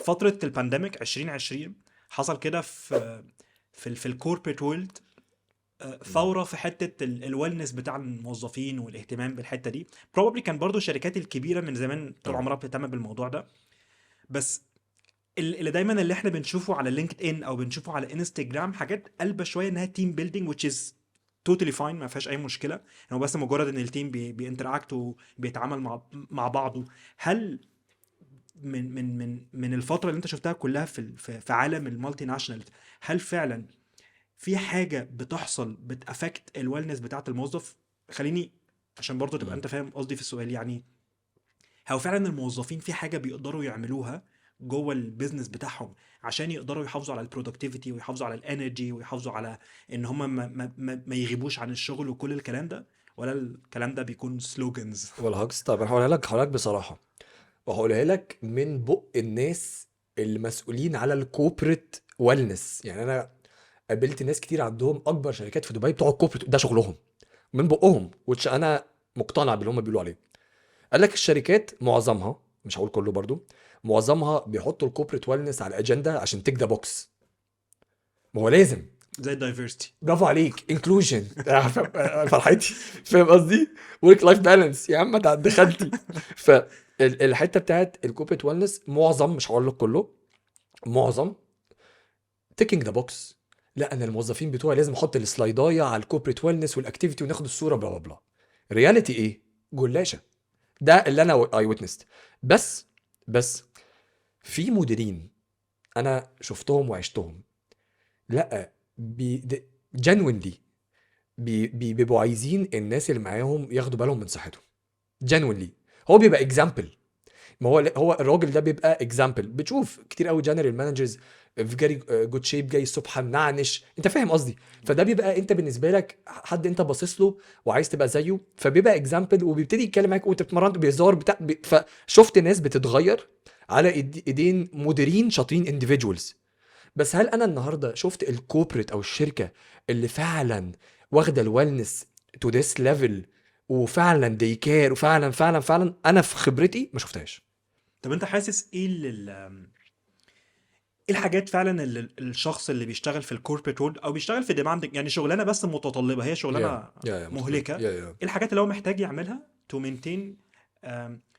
فتره البانديميك 2020 حصل كده في الكوربريت وورلد مم. ثوره في حته الويلنس بتاع الموظفين والاهتمام بالحته دي. بروبلي كان برضو الشركات الكبيره من زمان طول اه. عمرها بتهتم بالموضوع ده. بس اللي دايما اللي احنا بنشوفه على لينكد ان او بنشوفه على انستجرام حاجات قلبه شويه انها تيم بيلدينج which is totally fine، ما فيهاش اي مشكله. هو بس مجرد ان التيم بينتراكت وبيتعامل مع بعضه. هل من الفتره اللي انت شفتها كلها في عالم المالتي ناشونال، هل فعلا في حاجه بتحصل بتافكت الويلنس بتاعه الموظف؟ خليني عشان برضه تبقى مم. انت فاهم قصدي في السؤال. يعني هو فعلا الموظفين في حاجه بيقدروا يعملوها جوه البيزنس بتاعهم عشان يقدروا يحافظوا على البرودكتيفيتي ويحافظوا على الانرجي ويحافظوا على ان هم ما يغيبوش عن الشغل وكل الكلام ده، ولا الكلام ده بيكون سلوجنز؟ والهجص طب انا هقولها لك بصراحه، وهقولها لك من بق الناس المسؤولين على الكوبريت ويلنس. يعني انا قابلت ناس كتير عندهم اكبر شركات في دبي بتوع الكوبريت، ده شغلهم من بقهم، وتش انا مقتنع باللي هم بيقولوا عليه. قال لك الشركات معظمها، مش هقول كله برضو، معظمها بيحطوا الكوبريت ويلنس على الاجنده عشان تك ذا بوكس. ما هو لازم. زي الدايفرستي. برافو عليك، انكلوجن. فرحتي. فاهم قصدي؟ ورك لايف بالانس يا عم، ده دخلتي. فالحته بتاعت الكوبريت ويلنس معظم، مش هقول لك كله، معظم تيكينج ذا بوكس. لا انا الموظفين بتوعي لازم احط السلايدايه على الكوبريت ويلنس والاكتيفيتي وناخد الصوره بلا بلا بلا. رياليتي ايه؟ جلاشه. ده اللي انا اي ويتنست. بس في مديرين انا شفتهم وعشتهم، لا جنونلي بيبقوا عايزين الناس اللي معاهم ياخدوا بالهم من صحتهم. جنونلي. هو بيبقى اكزامبل. ما هو الراجل ده بيبقى اكزامبل. بتشوف كتير قوي جنرال مانجرز في فيري جود شيب، جاي الصبح منعنش، انت فاهم قصدي؟ فده بيبقى انت بالنسبه لك حد انت باصص له وعايز تبقى زيه، فبيبقى اكزامبل وبيبتدي يتكلم معاك وانت بتتمرن بيهزار فشفت ناس بتتغير على ايدين مديرين شاطرين انديفيدوالز. بس هل انا النهارده شفت الكوربريت او الشركه اللي فعلا واخده الويلنس تو ذس ليفل، وفعلا دي كير، وفعلا فعلا انا في خبرتي ما شفتهاش. طب انت حاسس ايه ايه الحاجات فعلا اللي الشخص اللي بيشتغل في الكوربريت وورلد او بيشتغل في ديماندنج يعني شغلانه بس متطلبه، هي يا شغلانه يا متطلب، مهلكه، ايه يا الحاجات اللي هو محتاج يعملها تو مينتين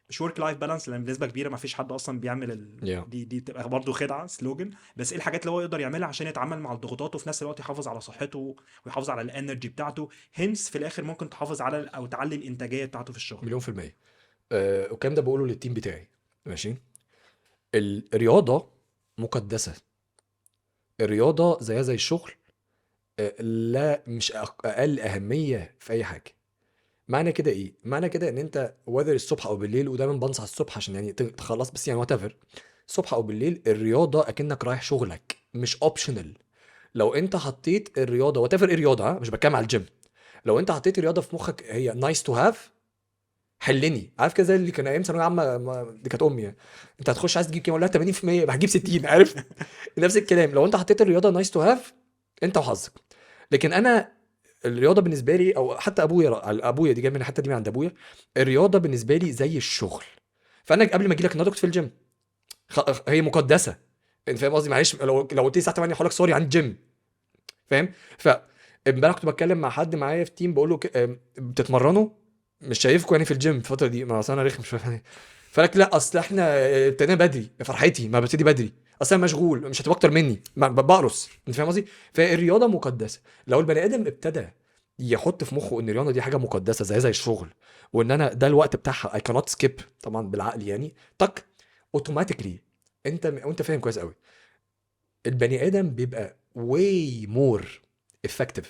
مش ورك لايف بالانس لان بنسبه كبيره ما فيش حد اصلا بيعمل يا دي بتبقى برضه خدعه سلوجن. بس ايه الحاجات اللي هو يقدر يعملها عشان يتعامل مع الضغوطات وفي نفس الوقت يحافظ على صحته ويحافظ على الانرجي بتاعته، هنس في الاخر ممكن تحافظ على او تعلي الانتاجيه بتاعته في الشغل؟ مليون في المية. والكلام ده بقوله للتيم بتاعي. ماشي. الرياضة مقدسة. الرياضة زيها زي الشغل. لا مش أقل أهمية في أي حاجة. معنى كده إيه؟ معنى كده إن أنت whether الصبح أو بالليل، ودايما بنصح الصبح عشان يعني تخلص، بس يعني whatever، الصبح أو بالليل الرياضة أكنك رايح شغلك، مش اوبشنال. لو أنت حطيت الرياضة whatever إيه رياضة، ها؟ مش بتكلم على الجيم. لو أنت حطيت الرياضة في مخك هي nice to have، حلني عارف كده، زي اللي كان ايام ثانويه عامه، دي كانت امي يعني. انت هتخش عايز تجيب كام؟ اقول لها 80%، يبقى هجيب 60، عارف؟ نفس الكلام. لو انت حطيت الرياضه نايس تو هاف، انت وحظك. لكن انا الرياضه بالنسبه لي، او حتى ابويا دي جايه من الحته دي من عند ابويا، الرياضه بالنسبه لي زي الشغل. فانا قبل ما اجي لك النهارده كنت في الجيم. هي مقدسه. انت فاهم قصدي؟ معلش، لو قلت لي الساعه 8 هقول لك سوري عن الجيم. فاهم؟ ف امبارح كنت بتكلم مع حد معايا في تيم، بقول له بتتمرنوا؟ مش شايفكم يعني في الجيم الفتره دي؟ ما اصل انا رخم، مش فاهم يعني. فلك لا، اصل احنا ابتدينا بدري يا فرحتي، ما ببتدي بدري، اصل انا مشغول، مش هتبقى اكتر مني، بقرص. انت فاهم قصدي؟ فالرياضه مقدسه. لو البني ادم ابتدى يحط في مخه ان الرياضه دي حاجه مقدسه زي الشغل، وان انا ده الوقت بتاعها اي كانوت سكيب، طبعا بالعقل يعني، تك، اوتوماتيكلي انت وانت فاهم كويس قوي، البني ادم بيبقى way more effective